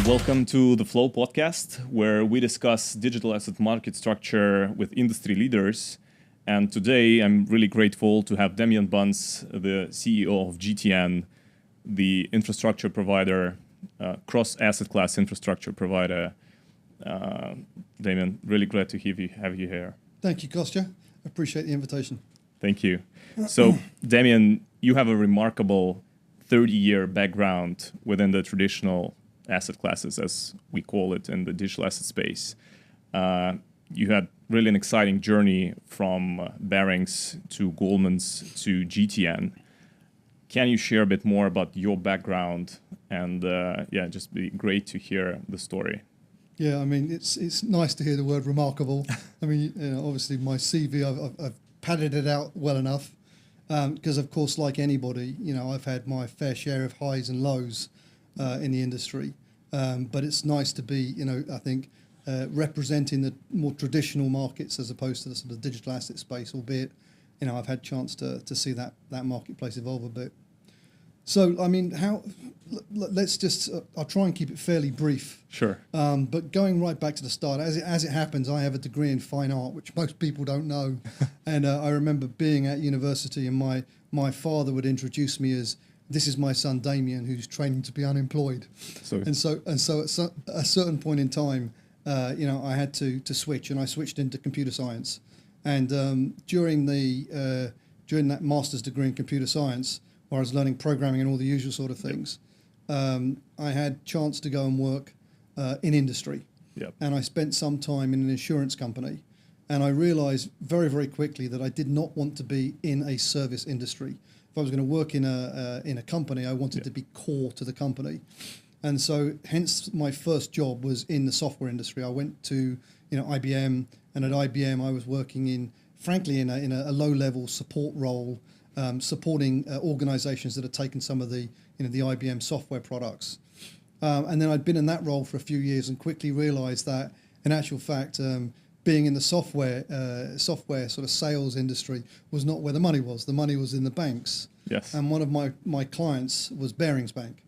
Welcome to the Flow podcast, where we discuss digital asset market structure with industry leaders. And today, I'm really grateful to have Damian Bunce, the CEO of GTN, the infrastructure provider, cross-asset class infrastructure provider. Damian, really glad to have you here. Thank you, Kostya. I appreciate the invitation. Thank you. So, Damian, you have a remarkable 30-year background within the traditional asset classes, as we call it in the digital asset space. You had really an exciting journey from Barings to Goldman's to GTN. Can you share a bit more about your background? And just be great to hear the story. Yeah, I mean, it's nice to hear the word remarkable. I mean, obviously my CV, I've padded it out well enough because, of course, like anybody, I've had my fair share of highs and lows in the industry. But it's nice to be, I think, representing the more traditional markets as opposed to the sort of digital asset space, albeit, I've had a chance to see that marketplace evolve a bit. So, I mean, let's just, I'll try and keep it fairly brief. Sure. But going right back to the start, as it happens, I have a degree in fine art, which most people don't know. And I remember being at university and my father would introduce me as, this is my son Damian, who's training to be unemployed. So at a certain point in time, I had to switch, and I switched into computer science. And during that master's degree in computer science, where I was learning programming and all the usual sort of things, I had chance to go and work in industry. Yep. And I spent some time in an insurance company, and I realized very, very quickly that I did not want to be in a service industry. If I was going to work in a company, I wanted to be core to the company. And so hence my first job was in the software industry. I went to IBM, and at IBM I was working in a low-level support role, supporting organizations that had taken some of the the IBM software products. And then I'd been in that role for a few years and quickly realized that in actual fact being in the software sort of sales industry was not where the money was. The money was in the banks. Yes. And one of my clients was Barings Bank.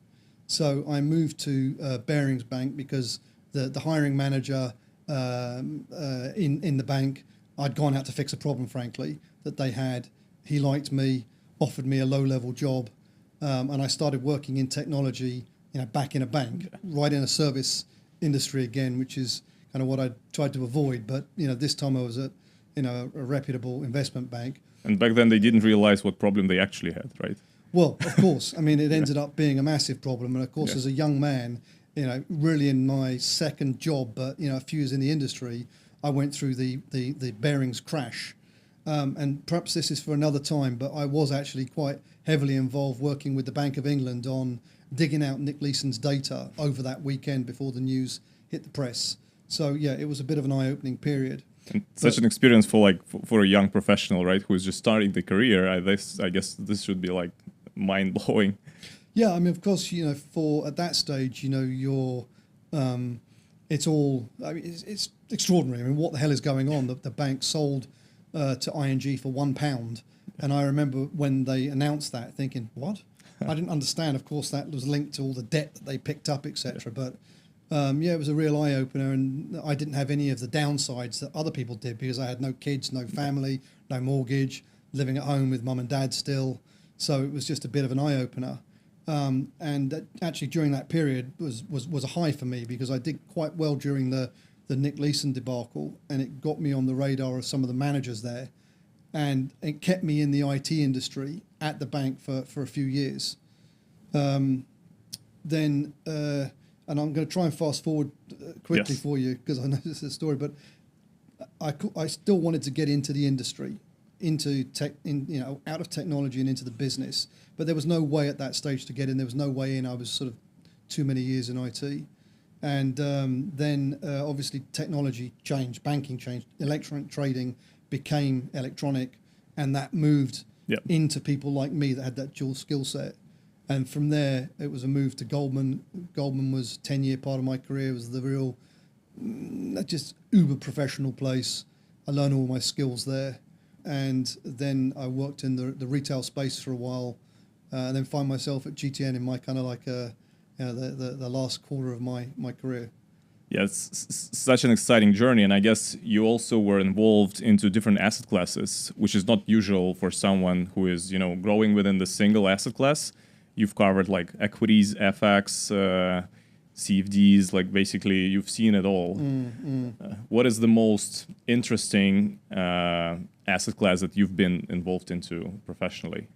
So I moved to Barings Bank because the hiring manager in the bank, I'd gone out to fix a problem, frankly, that they had. He liked me, offered me a low-level job, and I started working in technology, back in a bank, right in a service industry again, which is kind of what I tried to avoid. But this time I was at a reputable investment bank. And back then they didn't realize what problem they actually had, right? Well, of course. I mean, it ended up being a massive problem. And of course, as a young man, really in my second job, but a few years in the industry, I went through the Barings crash. And perhaps this is for another time, but I was actually quite heavily involved working with the Bank of England on digging out Nick Leeson's data over that weekend before the news hit the press. So yeah, it was a bit of an eye-opening period. And such an experience for a young professional, right, who is just starting the career. I guess this should be like mind-blowing. Yeah, I mean, of course, for at that stage, you're, it's all, I mean, it's extraordinary. I mean, what the hell is going on? The bank sold to ING for £1, and I remember when they announced that, thinking, what? I didn't understand. Of course, that was linked to all the debt that they picked up, etc. But it was a real eye-opener, and I didn't have any of the downsides that other people did because I had no kids, no family, no mortgage, living at home with mum and dad still. So it was just a bit of an eye-opener. And actually during that period was a high for me because I did quite well during the Nick Leeson debacle, and it got me on the radar of some of the managers there. And it kept me in the IT industry at the bank for a few years. And I'm going to try and fast forward quickly for you because I know this is a story, but I still wanted to get into the industry, into tech, out of technology and into the business. But there was no way at that stage to get in. There was no way in. I was sort of too many years in IT. And then obviously technology changed, banking changed, electronic trading became electronic, and that moved into people like me that had that dual skill set. And from there, it was a move to Goldman. Goldman was a 10-year part of my career. It was the real, just uber professional place. I learned all my skills there. And then I worked in the retail space for a while, and then find myself at GTN in my kind of like the last quarter of my career. Yeah, it's such an exciting journey, and I guess you also were involved into different asset classes, which is not usual for someone who is, growing within the single asset class. You've covered like equities, FX, CFDs, like basically you've seen it all. What is the most interesting asset class that you've been involved into professionally?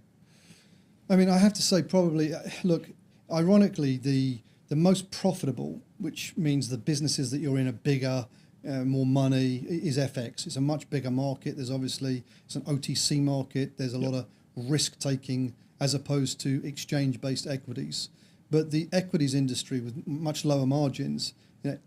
I mean, I have to say probably, look, ironically, the most profitable, which means the businesses that you're in are bigger, more money, is FX. It's a much bigger market. It's an OTC market. There's a lot of risk taking as opposed to exchange-based equities. But the equities industry with much lower margins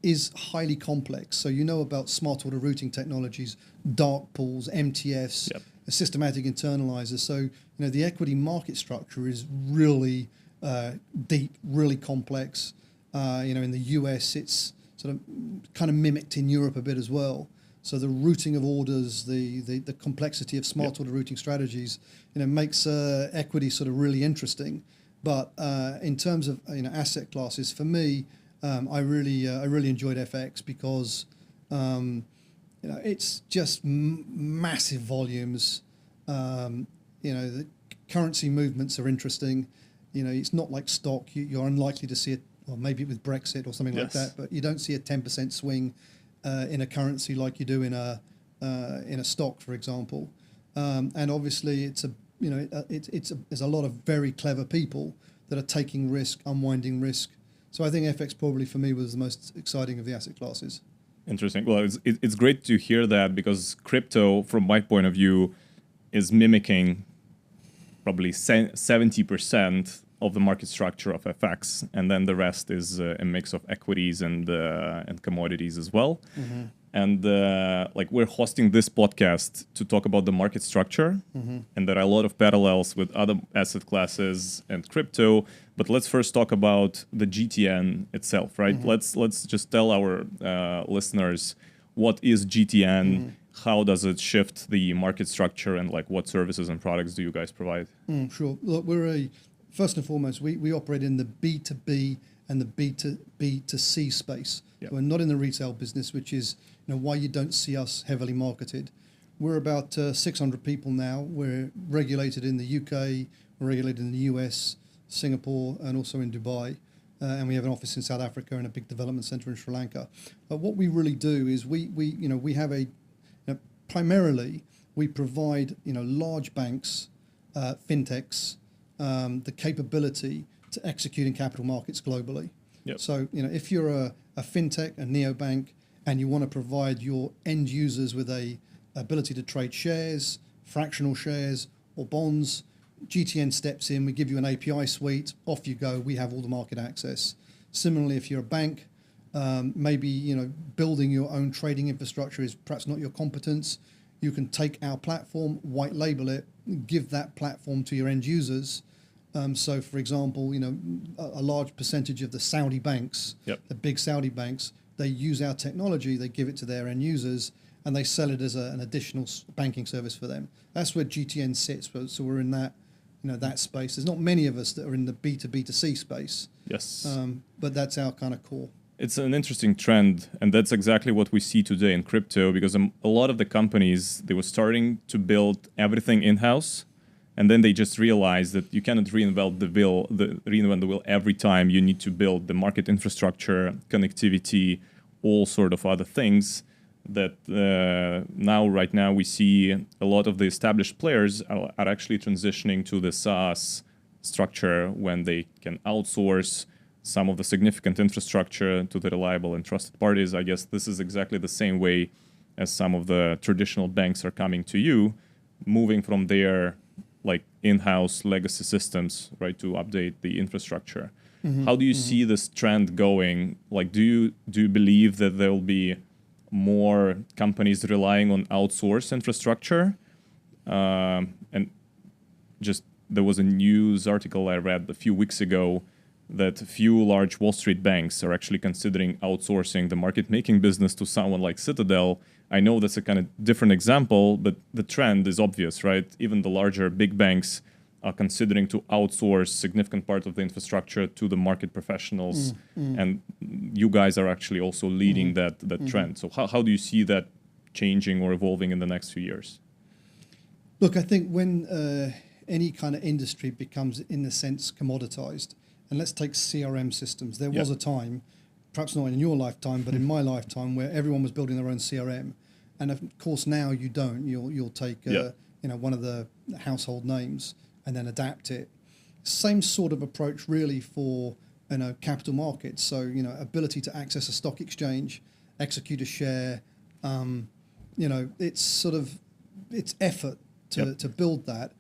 is highly complex. So about smart order routing technologies, dark pools, MTFs, systematic internalizers. So the equity market structure is really deep, really complex. In the US, it's sort of kind of mimicked in Europe a bit as well. So the routing of orders, the complexity of smart order routing strategies, makes equity sort of really interesting. But in terms of asset classes, for me, I really enjoyed FX because it's just massive volumes. The currency movements are interesting. It's not like stock. You're unlikely to see it, or maybe with Brexit or something like that. But you don't see a 10% swing in a currency like you do in a stock, for example. And obviously, there's a lot of very clever people that are taking risk, unwinding risk. So I think FX probably for me was the most exciting of the asset classes. Interesting. Well, it's great to hear that because crypto, from my point of view, is mimicking probably 70% of the market structure of FX, and then the rest is a mix of equities and commodities as well. And we're hosting this podcast to talk about the market structure, and there are a lot of parallels with other asset classes and crypto. But let's first talk about the GTN itself, right? Let's just tell our listeners what is GTN, how does it shift the market structure, and what services and products do you guys provide? Sure. Look, first and foremost, we operate in the B2B and the B2C space. So we're not in the retail business, which is why you don't see us heavily marketed. We're about 600 people now. We're regulated in the UK, we're regulated in the US, Singapore, and also in Dubai. And we have an office in South Africa and a big development center in Sri Lanka. But what we really do is we have primarily we provide large banks, fintechs, the capability to execute in capital markets globally. So if you're a fintech, a neobank, and you want to provide your end users with a ability to trade shares, fractional shares, or bonds, GTN steps in. We give you an API suite. Off you go. We have all the market access. Similarly, if you're a bank, maybe building your own trading infrastructure is perhaps not your competence. You can take our platform, white label it, give that platform to your end users. So, for example, a large percentage of the Saudi banks, the big Saudi banks, they use our technology, they give it to their end users, and they sell it as an additional banking service for them. That's where GTN sits. So we're in that space. There's not many of us that are in the B2B2C space. But that's our kind of core. It's an interesting trend, and that's exactly what we see today in crypto, because a lot of the companies, they were starting to build everything in-house, and then they just realized that you cannot reinvent the wheel every time. You need to build the market infrastructure, connectivity, all sort of other things that right now we see a lot of the established players are actually transitioning to the SaaS structure when they can outsource some of the significant infrastructure to the reliable and trusted parties. I guess this is exactly the same way as some of the traditional banks are coming to you, moving from their in-house legacy systems, right, to update the infrastructure. How do you see this trend going? Do you believe that there will be more companies relying on outsourced infrastructure? And just there was a news article I read a few weeks ago that a few large Wall Street banks are actually considering outsourcing the market-making business to someone like Citadel. I know that's a kind of different example, but the trend is obvious, right? Even the larger big banks are considering to outsource significant part of the infrastructure to the market professionals, and you guys are actually also leading that trend. So how do you see that changing or evolving in the next few years? Look, I think when any kind of industry becomes, in a sense, commoditized, and let's take CRM systems. There was a time, perhaps not in your lifetime, but in my lifetime, where everyone was building their own CRM, and of course now you don't. You'll take one of the household names and then adapt it. Same sort of approach really for capital markets. So ability to access a stock exchange, execute a share. It's effort to build that.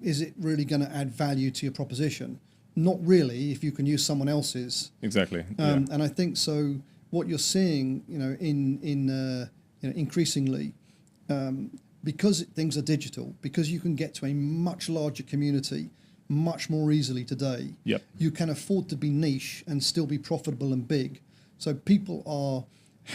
Is it really going to add value to your proposition? Not really, if you can use someone else's. Exactly. And I think so. What you're seeing, increasingly, because things are digital, because you can get to a much larger community much more easily today. You can afford to be niche and still be profitable and big. So people are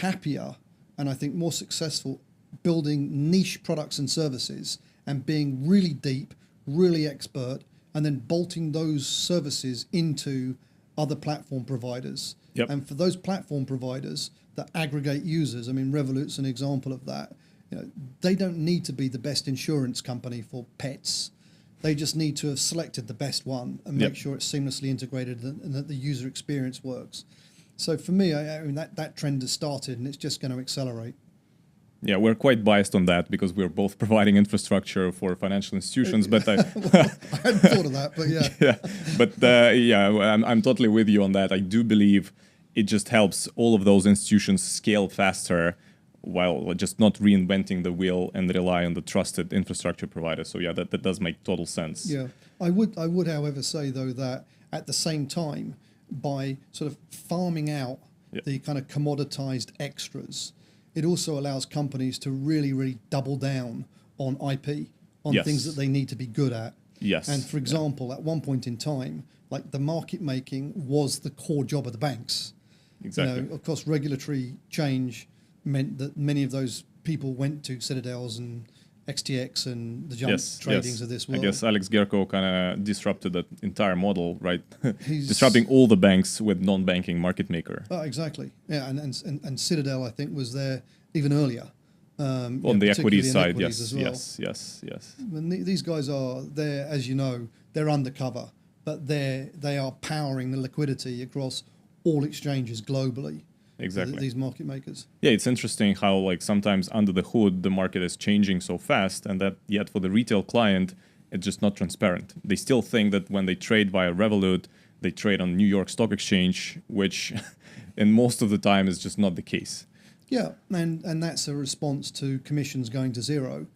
happier and I think more successful building niche products and services and being really deep, really expert, and then bolting those services into other platform providers. And for those platform providers that aggregate users, I mean, Revolut's an example of that. They don't need to be the best insurance company for pets. They just need to have selected the best one and make sure it's seamlessly integrated and that the user experience works. So for me, I mean that trend has started and it's just going to accelerate. Yeah, we're quite biased on that because we're both providing infrastructure for financial institutions. But I hadn't thought of that, but I'm totally with you on that. I do believe it just helps all of those institutions scale faster while just not reinventing the wheel and rely on the trusted infrastructure provider. So yeah, that does make total sense. Yeah, I would, however, say though that at the same time, by sort of farming out the kind of commoditized extras, it also allows companies to really, really double down on IP, on things that they need to be good at. And for example, at one point in time, like the market making was the core job of the banks. Exactly. Of course, regulatory change meant that many of those people went to Citadels and XTX and the jump tradings of this world. I guess Alex Gerko kind of disrupted that entire model, right? Disrupting all the banks with non-banking market maker. Oh, exactly. Yeah, and Citadel, I think, was there even earlier. On the equities side, as well. yes. And these guys are there, as you know, they're undercover, but they are powering the liquidity across all exchanges globally. Exactly. These market makers. Yeah, it's interesting how like sometimes under the hood the market is changing so fast, and that yet for the retail client it's just not transparent. They still think that when they trade via Revolut, they trade on New York Stock Exchange, which in most of the time is just not the case. Yeah, and that's a response to commissions going to zero.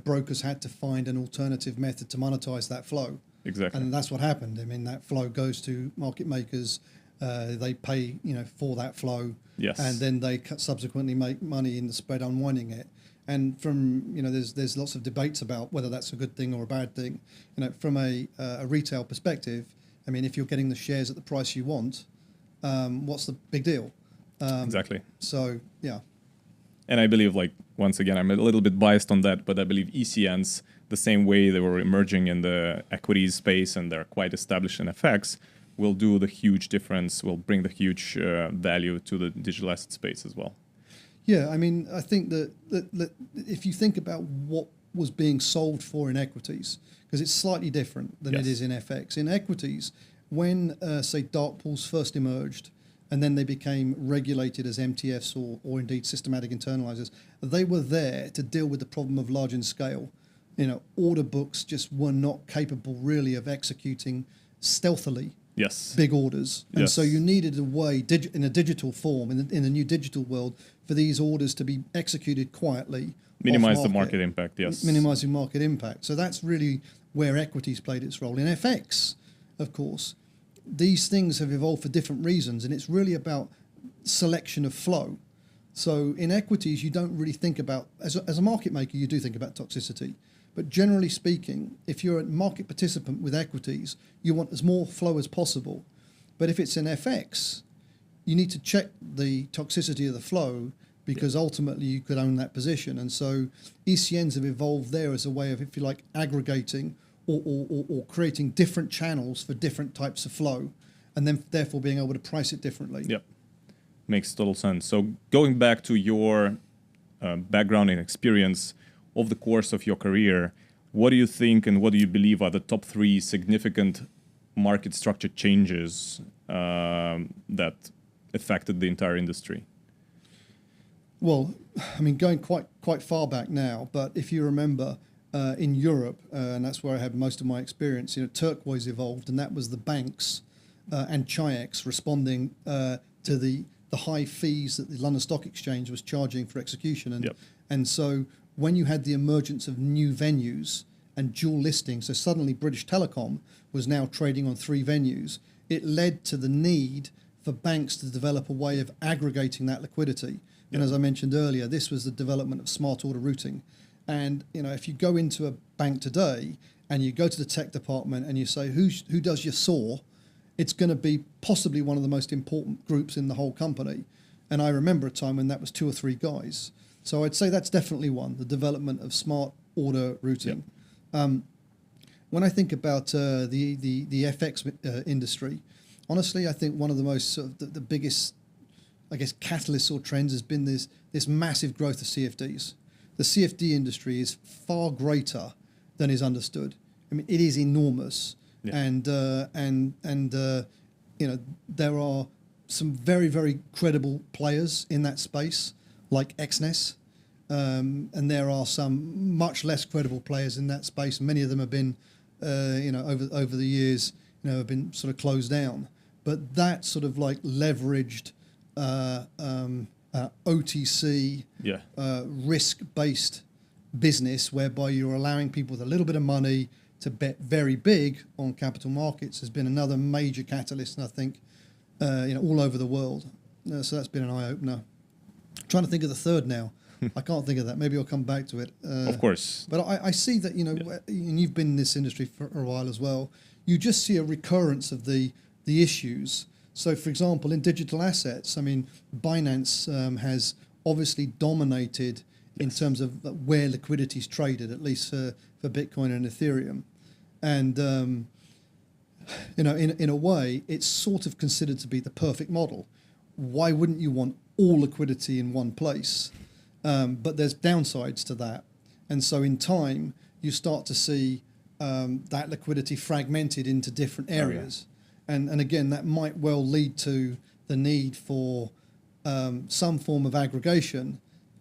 Brokers had to find an alternative method to monetize that flow. Exactly. And that's what happened. I mean, that flow goes to market makers. They pay, for that flow, and then they subsequently make money in the spread unwinding it. And from, there's lots of debates about whether that's a good thing or a bad thing. From a retail perspective, I mean, if you're getting the shares at the price you want, what's the big deal? Exactly. So, yeah. And I believe, like, once again, I'm a little bit biased on that, but I believe ECNs, the same way they were emerging in the equities space and they're quite established in FX, will do the huge difference, will bring the huge value to the digital asset space as well. Yeah, I mean, I think that if you think about what was being sold for in equities, because it's slightly different than it is in FX. In equities, when, say, dark pools first emerged, and then they became regulated as MTFs or indeed systematic internalizers, they were there to deal with the problem of large in scale. Order books just were not capable really of executing stealthily big orders. And so you needed a way, in a digital form, in the new digital world, for these orders to be executed quietly. Minimize the market impact, Minimizing market impact. So that's really where equities played its role. In FX, of course, these things have evolved for different reasons, and it's really about selection of flow. So in equities, you don't really think about, as a market maker, you do think about toxicity. But generally speaking, if you're a market participant with equities, you want as more flow as possible. But if it's in FX, you need to check the toxicity of the flow because ultimately you could own that position. And so ECNs have evolved there as a way of, if you like, aggregating or creating different channels for different types of flow, and then therefore being able to price it differently. Yep, makes total sense. So going back to your background and experience of the course of your career, what do you think and what do you believe are the top 3 significant market structure changes that affected the entire industry? Well, I mean, going quite far back now, but if you remember, in Europe, and that's where I had most of my experience, turquoise evolved, and that was the banks and Chi-X responding to the high fees that the London Stock Exchange was charging for execution. And so when you had the emergence of new venues and dual listings, so suddenly British Telecom was now trading on 3 venues, it led to the need for banks to develop a way of aggregating that liquidity. And as I mentioned earlier, this was the development of smart order routing. And if you go into a bank today and you go to the tech department and you say, who does your SOR? It's going to be possibly one of the most important groups in the whole company. And I remember a time when that was 2 or 3 guys. So I'd say that's definitely one, the development of smart order routing. When I think about the FX industry, honestly, I think one of the most the biggest, I guess, catalysts or trends has been this massive growth of CFDs. The CFD industry is far greater than is understood. I mean, it is enormous, and there are some very, very credible players in that space, like XNES, and there are some much less credible players in that space. Many of them have been, over the years, have been sort of closed down. But that sort of like leveraged OTC, risk-based business, whereby you're allowing people with a little bit of money to bet very big on capital markets, has been another major catalyst, and I think, all over the world. So that's been an eye-opener. I'm trying to think of the third now. I can't think of that. Maybe I'll come back to it. Of course. But I see that, and you've been in this industry for a while as well, you just see a recurrence of the issues. So, for example, in digital assets, I mean, Binance has obviously dominated in terms of where liquidity is traded, at least for Bitcoin and Ethereum. And, in a way, it's sort of considered to be the perfect model. Why wouldn't you want all liquidity in one place? But there's downsides to that. And so in time, you start to see that liquidity fragmented into different areas. And again, that might well lead to the need for some form of aggregation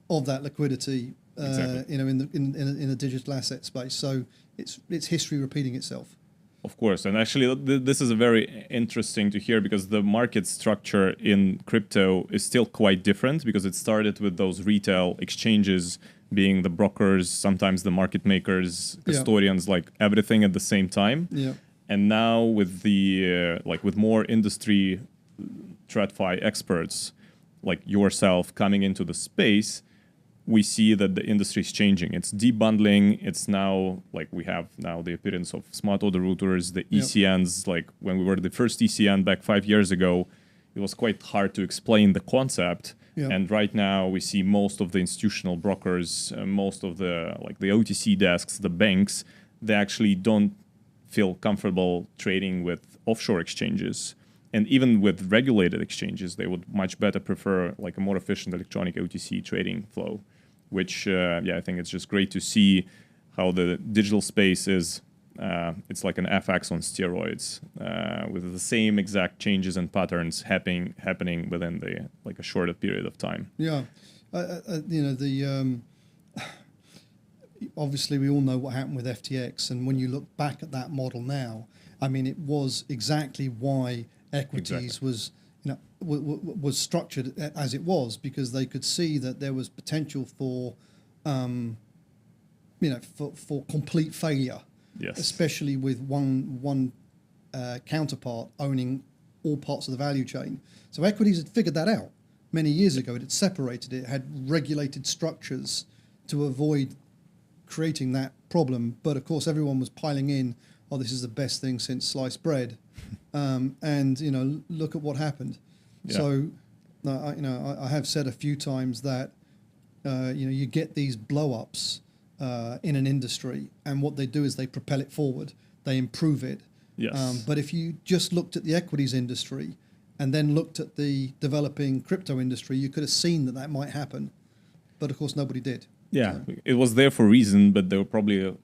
of that liquidity, in the digital asset space. So it's history repeating itself. Of course, and actually this is a very interesting to hear, because the market structure in crypto is still quite different, because it started with those retail exchanges being the brokers, sometimes the market makers, custodians, like everything at the same time. Yeah. And now with the with more industry TradFi experts like yourself coming into the space, we see that the industry is changing. It's debundling. It's now we have now the appearance of smart order routers, the ECNs. Like when we were the first ECN back 5 years ago, it was quite hard to explain the concept. And right now we see most of the institutional brokers, most of the the OTC desks, the banks, they actually don't feel comfortable trading with offshore exchanges. And even with regulated exchanges, they would much better prefer a more efficient electronic OTC trading flow, which, I think it's just great to see how the digital space is, it's like an FX on steroids, with the same exact changes and patterns happening within a shorter period of time. Yeah. Obviously we all know what happened with FTX, and when you look back at that model now, I mean, it was exactly why equities was structured as it was, because they could see that there was potential for for complete failure, especially with one counterpart owning all parts of the value chain. So equities had figured that out many years ago. It had separated it, had regulated structures to avoid creating that problem. But of course, everyone was piling in, oh, this is the best thing since sliced bread. And, look at what happened. Yeah. So, I have said a few times that, you get these blow-ups in an industry, and what they do is they propel it forward, they improve it. Yes. But if you just looked at the equities industry and then looked at the developing crypto industry, you could have seen that might happen. But of course, nobody did. Yeah, it was there for a reason, but there were probably a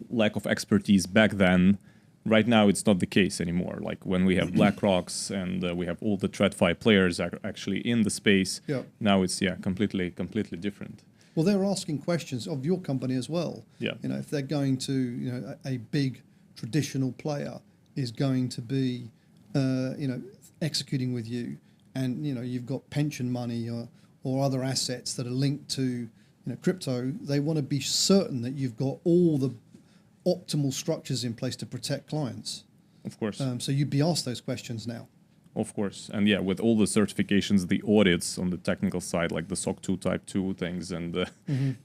lack of expertise back then. Right now, it's not the case anymore. Like when we have BlackRocks and we have all the TradFi players actually in the space, now it's completely different. Well, they're asking questions of your company as well. Yeah. If they're going to, a big traditional player is going to be, executing with you, and you've got pension money or other assets that are linked to crypto. They want to be certain that you've got all the optimal structures in place to protect clients. Of course. So you'd be asked those questions now. Of course. And with all the certifications, the audits on the technical side, like the SOC 2 Type 2 things, and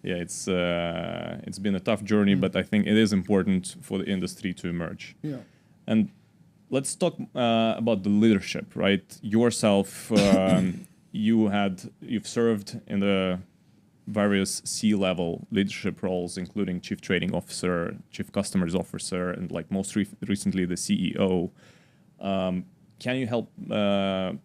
it's been a tough journey, but I think it is important for the industry to emerge. Yeah. And let's talk about the leadership, right? Yourself, you've served in the various C-level leadership roles, including Chief Trading Officer, Chief Customers Officer, and like most recently the CEO. Can you help the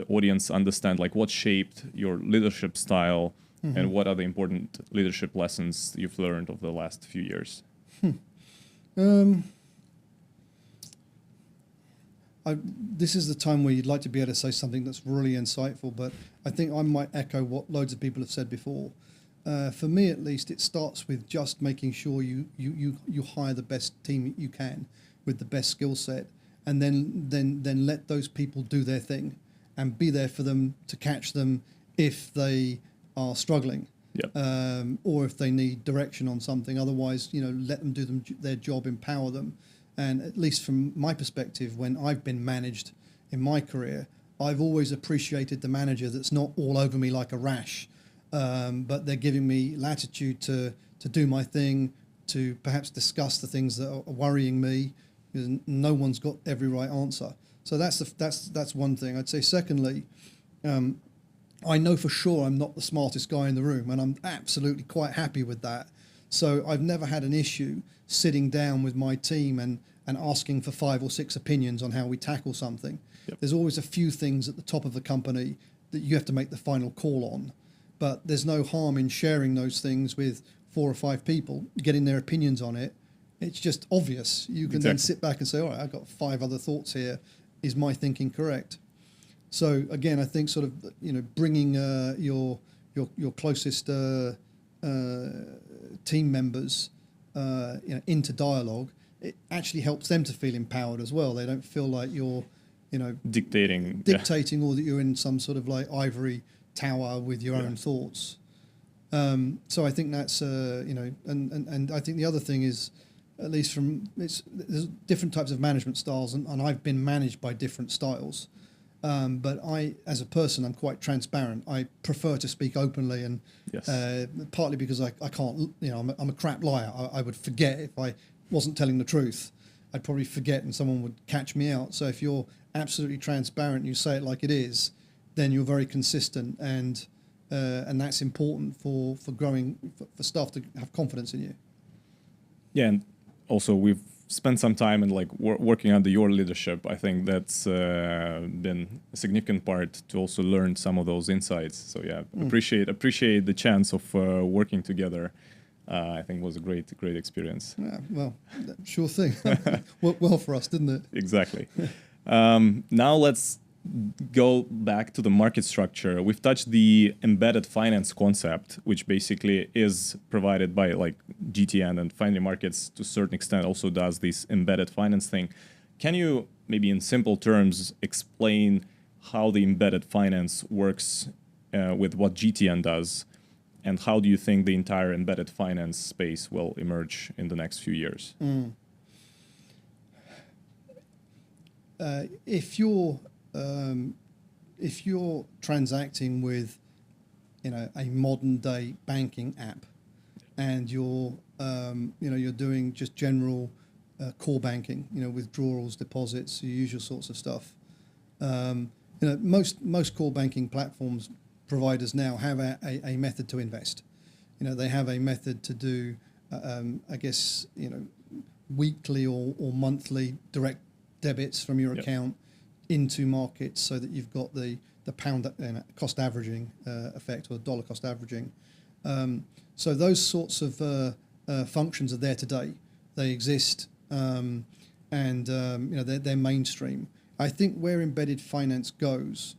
audience understand like what shaped your leadership style and what are the important leadership lessons you've learned over the last few years? This is the time where you'd like to be able to say something that's really insightful, but I think I might echo what loads of people have said before. For me, at least, it starts with just making sure you hire the best team you can with the best skill set, and then let those people do their thing and be there for them to catch them if they are struggling. Or if they need direction on something. Otherwise, let them do their job, empower them. And at least from my perspective, when I've been managed in my career, I've always appreciated the manager that's not all over me like a rash, but they're giving me latitude to do my thing, to perhaps discuss the things that are worrying me, because no one's got every right answer. So that's one thing. I'd say secondly, I know for sure I'm not the smartest guy in the room, and I'm absolutely quite happy with that. So I've never had an issue sitting down with my team and asking for 5 or 6 opinions on how we tackle something. There's always a few things at the top of the company that you have to make the final call on, but there's no harm in sharing those things with 4 or 5 people, getting their opinions on it. It's just obvious. You can then sit back and say, all right, I've got 5 other thoughts here. Is my thinking correct? So again, I think sort of, bringing your closest team members into dialogue, it actually helps them to feel empowered as well. They don't feel like you're dictating or that you're in some sort of like ivory tower with your own thoughts. So I think that's and I think the other thing is, at least there's different types of management styles, and I've been managed by different styles. But I, as a person, I'm quite transparent. I prefer to speak openly, and partly because I can't, I'm a crap liar. I would forget if I wasn't telling the truth. I'd probably forget, and someone would catch me out. So if you're absolutely transparent, and you say it like it is, then you're very consistent, and that's important for growing, for staff to have confidence in you. Yeah, and also we've spent some time in like working under your leadership. I think that's been a significant part to also learn some of those insights. So appreciate the chance of working together. I think it was a great experience. Yeah, well, sure thing. Worked well for us, didn't it? Exactly. Now let's go back to the market structure. We've touched the embedded finance concept, which basically is provided by like GTN, and Finery Markets to a certain extent also does this embedded finance thing. Can you maybe in simple terms explain how the embedded finance works with what GTN does, and how do you think the entire embedded finance space will emerge in the next few years? If you're transacting with, a modern day banking app, and you're doing just general core banking, withdrawals, deposits, your usual sorts of stuff. Most core banking platforms providers now have a method to invest. they have a method to do, I guess, weekly or monthly direct debits from your account into markets, so that you've got the pound cost averaging effect, or dollar cost averaging. So those sorts of functions are there today. They exist, and they're mainstream. I think where embedded finance goes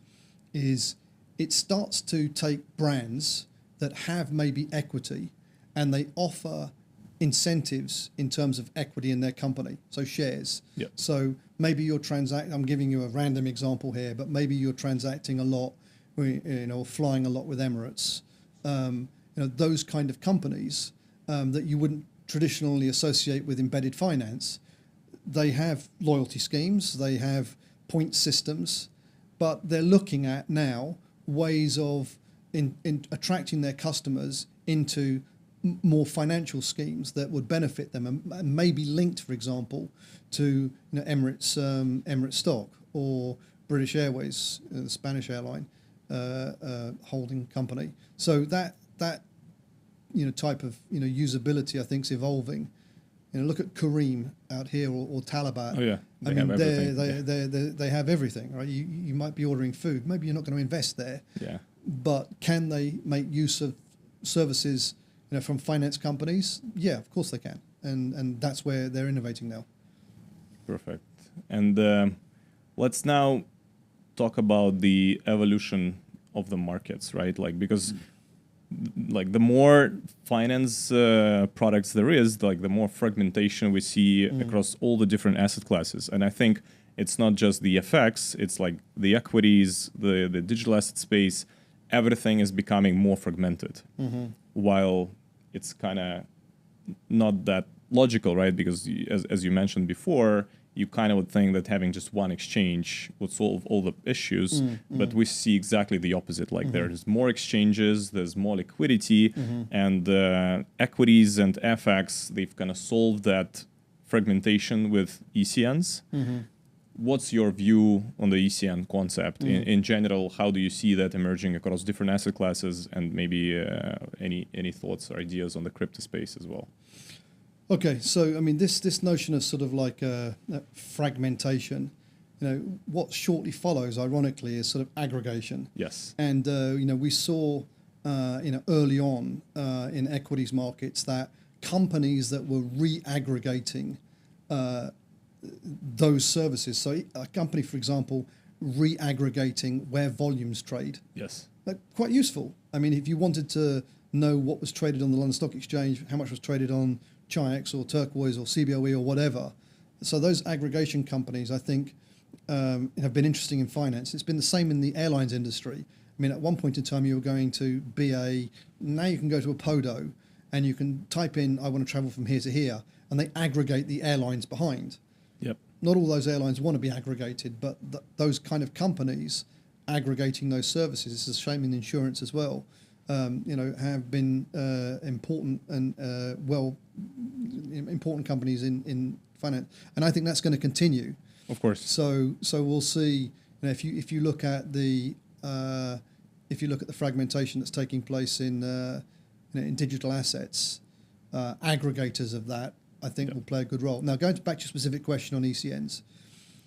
is it starts to take brands that have maybe equity, and they offer incentives in terms of equity in their company, so shares. Yep. So maybe you're I'm giving you a random example here, but maybe you're transacting a lot, flying a lot with Emirates. Those kind of companies that you wouldn't traditionally associate with embedded finance, they have loyalty schemes, they have point systems, but they're looking at now ways of in attracting their customers into more financial schemes that would benefit them, and maybe linked, for example, to Emirates stock, or British Airways, the Spanish airline holding company. So that type of usability, I think, is evolving. Look at Kareem out here, or Talabat. Oh yeah, they have everything, right? You might be ordering food. Maybe you're not going to invest there. Yeah. But can they make use of services, from finance companies? Yeah, of course they can, and that's where they're innovating now. Perfect. And let's now talk about the evolution of the markets, right? Because the more finance products there is, the more fragmentation we see across all the different asset classes. And I think it's not just the FX, it's the equities, the digital asset space, everything is becoming more fragmented. While it's kind of not that logical, right? Because as you mentioned before, you kind of would think that having just one exchange would solve all the issues, but we see exactly the opposite. There's more exchanges, there's more liquidity, and equities and FX, they've kind of solved that fragmentation with ECNs. What's your view on the ECN concept in general? How do you see that emerging across different asset classes, and maybe any thoughts or ideas on the crypto space as well? Okay, so this notion of sort of fragmentation, what shortly follows, ironically, is sort of aggregation. Yes. And we saw early on in equities markets that companies that were re-aggregating those services. So a company, for example, re-aggregating where volumes trade. Yes. Quite useful. If you wanted to know what was traded on the London Stock Exchange, how much was traded on Chi-X or Turquoise or CBOE or whatever. So those aggregation companies, I think, have been interesting in finance. It's been the same in the airlines industry. At one point in time, you were going to BA. Now you can go to a Podo and you can type in, I want to travel from here to here, and they aggregate the airlines behind. Yep. Not all those airlines want to be aggregated, but those kind of companies aggregating those services, it's a shame in insurance as well, have been important and important companies in finance, and I think that's going to continue. Of course. So we'll see. If you look at the fragmentation that's taking place in digital assets, aggregators of that, I think, will play a good role. Now, going back to your specific question on ECNs.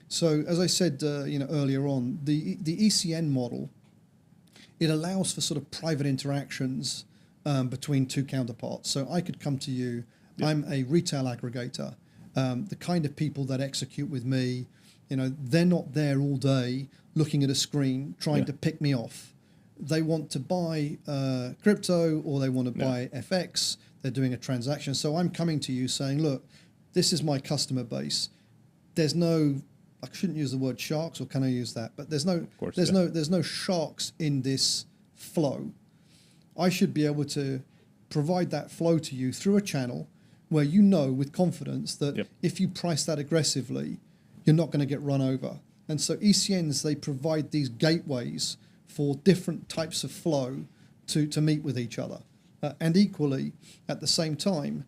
So as I said, earlier on, the ECN model, it allows for sort of private interactions between two counterparts. So I could come to you. Yep. I'm a retail aggregator. The kind of people that execute with me, they're not there all day looking at a screen trying to pick me off. They want to buy crypto, or they want to buy FX. They're doing a transaction. So I'm coming to you saying, look, this is my customer base. There's no, I shouldn't use the word sharks, or can I use that? But there's no sharks in this flow. I should be able to provide that flow to you through a channel where you know with confidence that if you price that aggressively, you're not going to get run over. And so ECNs, they provide these gateways for different types of flow to meet with each other. And equally, at the same time,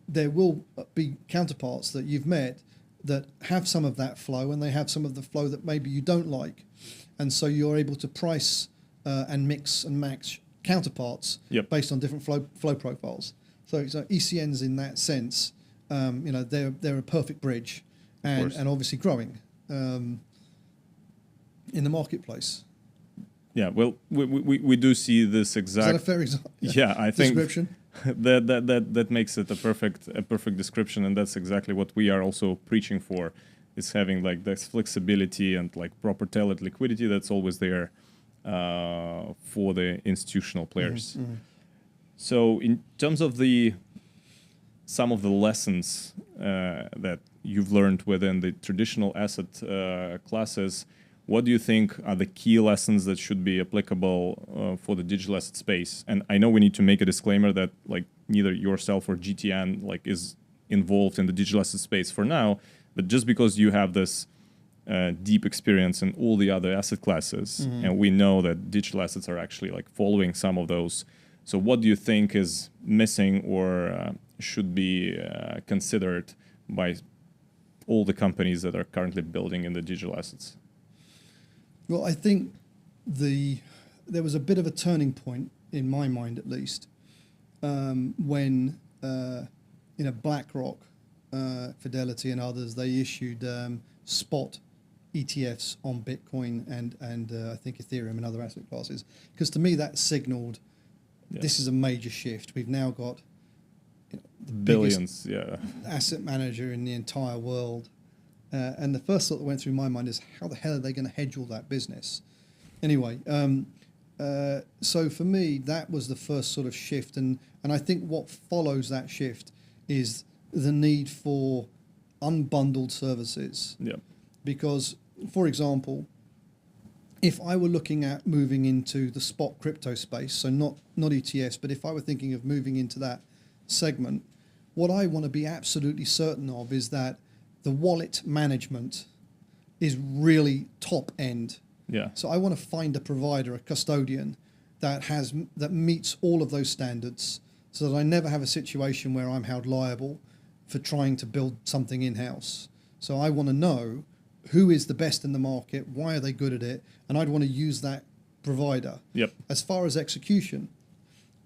there will be counterparts that you've met that have some of that flow, and they have some of the flow that maybe you don't like. And so you're able to price and mix and match counterparts Yep. based on different flow profiles. So ECNs in that sense, they're a perfect bridge, and obviously growing in the marketplace. Yeah, well, we do see this exact. Is that a fair example? Yeah, I think description. that makes it a perfect description, and that's exactly what we are also preaching for, is having like this flexibility and like proper tailored liquidity that's always there for the institutional players. Mm-hmm. So in terms of some of the lessons that you've learned within the traditional asset classes, what do you think are the key lessons that should be applicable for the digital asset space? And I know we need to make a disclaimer that like neither yourself or GTN like is involved in the digital asset space for now, but just because you have this deep experience in all the other asset classes, and we know that digital assets are actually like following some of those. So what do you think is missing or should be considered by all the companies that are currently building in the digital assets? Well, I think there was a bit of a turning point, in my mind at least, when BlackRock, Fidelity and others, they issued spot ETFs on Bitcoin and I think Ethereum and other asset classes. Because to me that signaled this is a major shift. We've now got the billions, asset manager in the entire world. And the first thought that went through my mind is, how the hell are they going to hedge all that business? Anyway, so for me, that was the first sort of shift. And I think what follows that shift is the need for unbundled services. Yeah. Because, for example, if I were looking at moving into the spot crypto space, so not ETFs, but if I were thinking of moving into that segment, what I want to be absolutely certain of is that the wallet management is really top end. Yeah. So I want to find a provider, a custodian that meets all of those standards, so that I never have a situation where I'm held liable for trying to build something in-house. So I want to know who is the best in the market, why are they good at it, and I'd want to use that provider. Yep. As far as execution,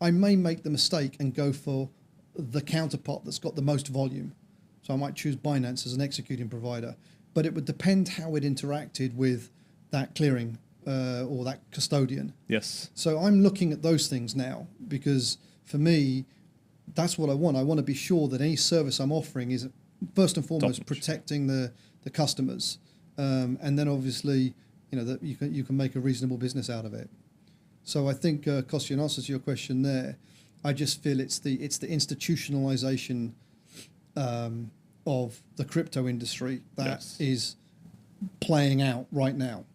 I may make the mistake and go for the counterpart that's got the most volume. So I might choose Binance as an executing provider, but it would depend how it interacted with that clearing or that custodian. Yes. So I'm looking at those things now, because for me, that's what I want. I want to be sure that any service I'm offering is first and foremost protecting the customers, and then obviously that you can make a reasonable business out of it. So I think, Kostya, in answer to your question there, I just feel it's the institutionalization of the crypto industry that is playing out right now.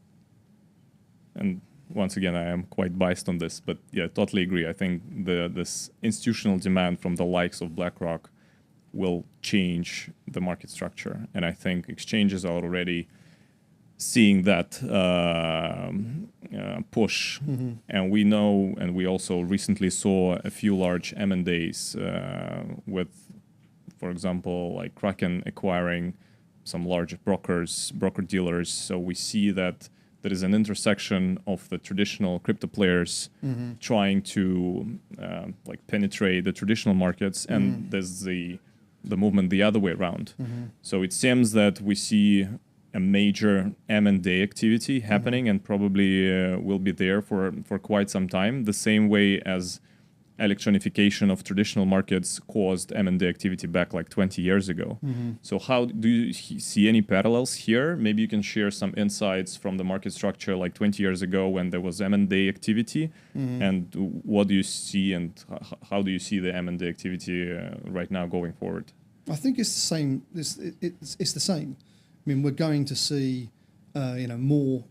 And once again, I am quite biased on this, but yeah, totally agree. I think this institutional demand from the likes of BlackRock will change the market structure. And I think exchanges are already seeing that push. Mm-hmm. And we know, and we also recently saw a few large M&As with, for example, like Kraken acquiring some large broker-dealers. So we see that there is an intersection of the traditional crypto players trying to penetrate the traditional markets, and there's the movement the other way around. So it seems that we see a major M&A activity happening, and probably will be there for quite some time, the same way as electronification of traditional markets caused M&A activity back like 20 years ago. So how do you see any parallels here? Maybe you can share some insights from the market structure like 20 years ago when there was M&A activity, and what do you see, and how do you see the M&A activity right now going forward? I think it's the same. It's the same. I mean, we're going to see more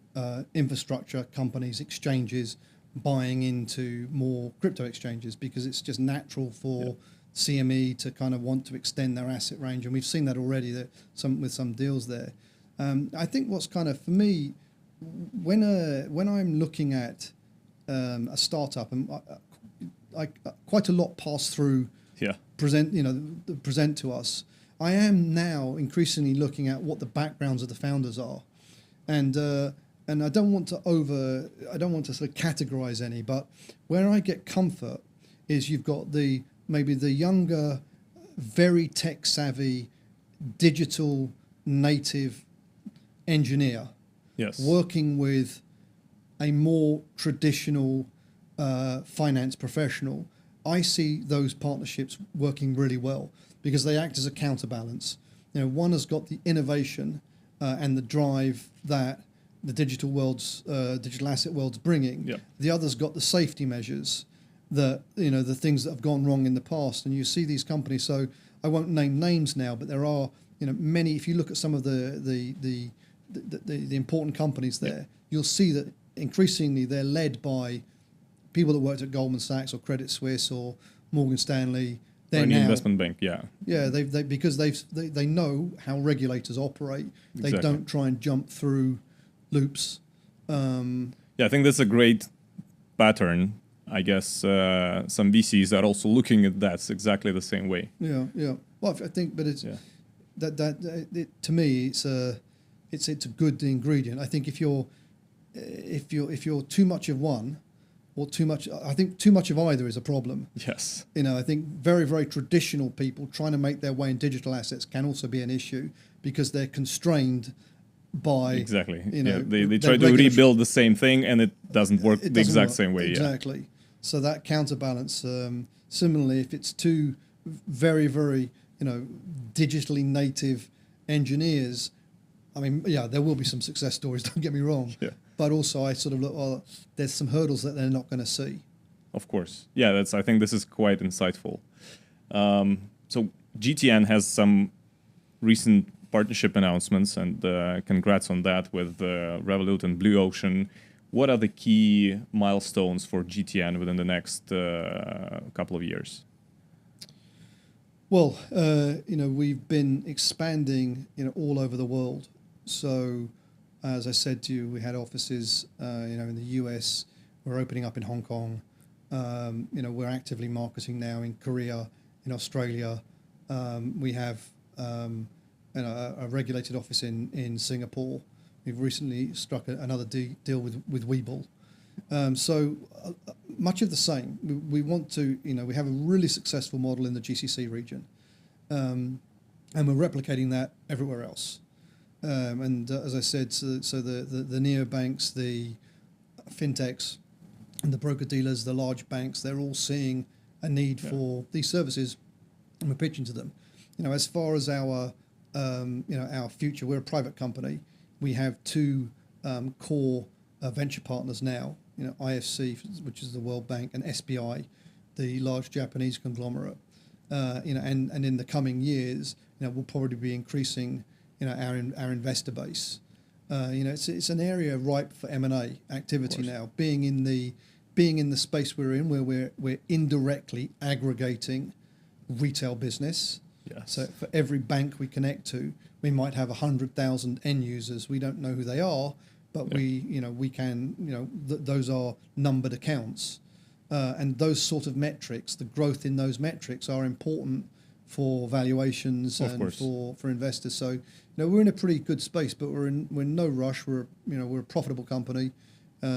infrastructure companies, exchanges, buying into more crypto exchanges, because it's just natural for CME to kind of want to extend their asset range, and we've seen that already with some deals there. I think what's kind of, for me, when I'm looking at a startup, and I quite a lot pass through present to us. I am now increasingly looking at what the backgrounds of the founders are, and and I don't want to sort of categorize any, but where I get comfort is you've got maybe the younger, very tech savvy, digital native engineer working with a more traditional finance professional. I see those partnerships working really well because they act as a counterbalance. One has got the innovation and the drive that the digital asset world's bringing. Yep. The other's got the safety measures, the things that have gone wrong in the past. And you see these companies. So I won't name names now, but there are many. If you look at some of the important companies there, you'll see that increasingly they're led by people that worked at Goldman Sachs or Credit Suisse or Morgan Stanley. They're now investment bank, because they know how regulators operate. They Exactly. don't try and jump through loops. I think that's a great pattern. I guess some VCs are also looking at that exactly the same way. Yeah. Well, I think, but it's to me, it's a good ingredient. I think if you're too much of one, or too much, I think too much of either is a problem. Yes. I think very, very traditional people trying to make their way in digital assets can also be an issue because they're constrained by exactly. They try to rebuild the same thing and it doesn't work the exact same way. Exactly. Yeah. So that counterbalance. Similarly, if it's two very, very digitally native engineers, I mean, there will be some success stories. Don't get me wrong. Yeah. But also, I sort of look. There's some hurdles that they're not going to see. Of course. Yeah. I think this is quite insightful. So GTN has some recent partnership announcements, and congrats on that with Revolut and Blue Ocean. What are the key milestones for GTN within the next couple of years? Well, we've been expanding, all over the world. So, as I said to you, we had offices, in the US. We're opening up in Hong Kong. We're actively marketing now in Korea, in Australia. We have a regulated office in Singapore. We've recently struck another deal with Webull. So much of the same. We want to, we have a really successful model in the GCC region, and we're replicating that everywhere else. And as I said, so the neobanks, the fintechs, and the broker dealers, the large banks, they're all seeing a need for these services, and we're pitching to them. As far as our future, we're a private company. We have two core venture partners now. IFC, which is the World Bank, and SBI, the large Japanese conglomerate. And in the coming years, we'll probably be increasing, our investor base. It's an area ripe for M&A activity now. Being in the space we're in, where we're indirectly aggregating retail business. Yes. So for every bank we connect to, we might have 100,000 end users. We don't know who they are, but we can, those are numbered accounts. And those sort of metrics, the growth in those metrics are important for valuations and for investors. So, we're in a pretty good space, but we're in no rush. We're a profitable company. Wait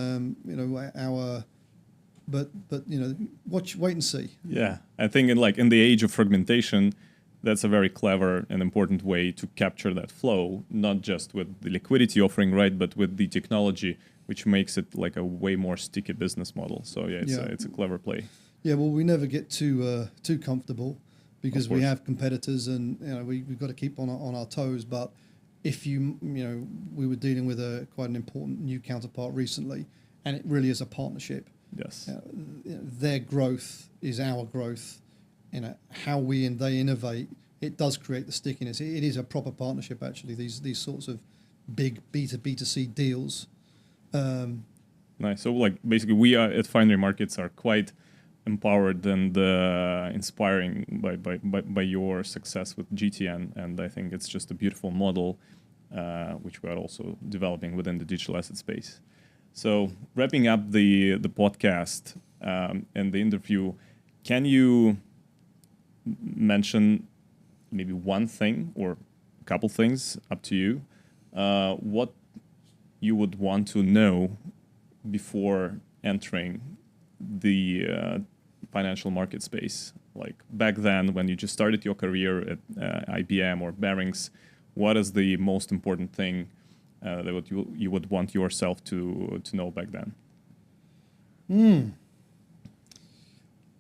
and see. Yeah, I think in the age of fragmentation, that's a very clever and important way to capture that flow, not just with the liquidity offering, right, but with the technology, which makes it like a way more sticky business model. So it's a clever play. Yeah, well, we never get too comfortable because we have competitors, and we've got to keep on our toes. But if we were dealing with quite an important new counterpart recently, and it really is a partnership. Yes. Their growth is our growth. How we and they innovate, it does create the stickiness. It is a proper partnership, actually. These sorts of big B2B2C deals. Nice. So basically we are at Finery Markets are quite empowered and inspiring by your success with GTN, and I think it's just a beautiful model which we are also developing within the digital asset space. So wrapping up the podcast and the interview, can you mention maybe one thing or a couple things, up to you, what you would want to know before entering the financial market space? Like back then, when you just started your career at IBM or Barings, what is the most important thing that you would want yourself to know back then?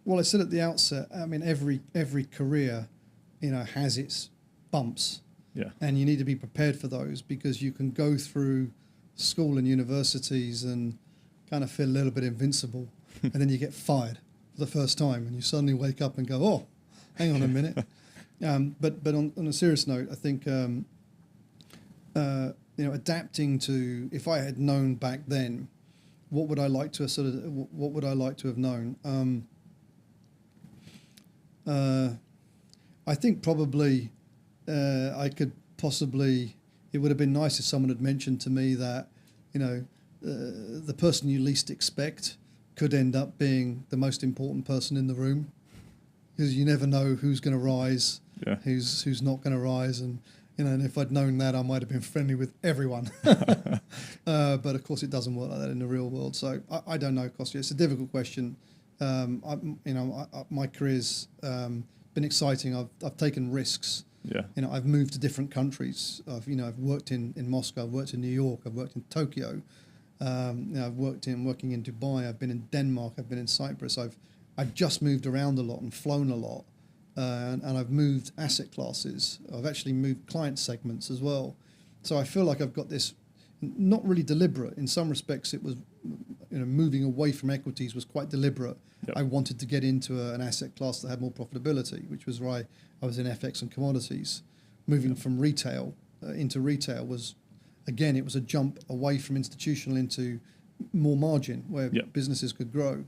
Well, I said at the outset, I mean, every career, has its bumps. Yeah. And you need to be prepared for those, because you can go through school and universities and kind of feel a little bit invincible, and then you get fired for the first time, and you suddenly wake up and go, oh, hang on a minute. But on a serious note, I think adapting to, if I had known back then, what would I like to have known? I think probably I could possibly. It would have been nice if someone had mentioned to me that, the person you least expect could end up being the most important person in the room, because you never know who's going to rise, who's not going to rise, and if I'd known that, I might have been friendly with everyone. But of course, it doesn't work like that in the real world. So I don't know, Kostya. It's a difficult question. My career's been exciting. I've taken risks. Yeah. I've moved to different countries. I've worked in Moscow. I've worked in New York. I've worked in Tokyo. I've working in Dubai. I've been in Denmark. I've been in Cyprus. I've just moved around a lot and flown a lot, and I've moved asset classes. I've actually moved client segments as well. So I feel like I've got this, not really deliberate. In some respects, it was, moving away from equities was quite deliberate. Yep. I wanted to get into an asset class that had more profitability, which was why I was in FX and commodities. Moving from retail into retail was, again, it was a jump away from institutional into more margin, where businesses could grow.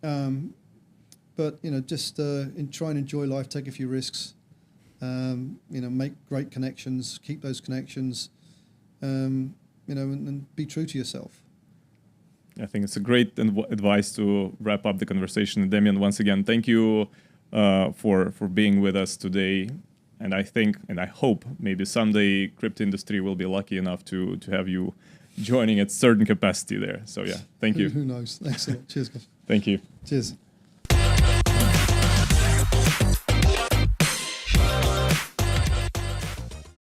But just try and enjoy life, take a few risks, make great connections, keep those connections, and be true to yourself. I think it's a great advice to wrap up the conversation. Damian, once again, thank you for being with us today. And I think, and I hope, maybe someday crypto industry will be lucky enough to have you joining at certain capacity there. So yeah, thank you. Who knows? Thanks a lot. Cheers, guys. Thank you. Cheers.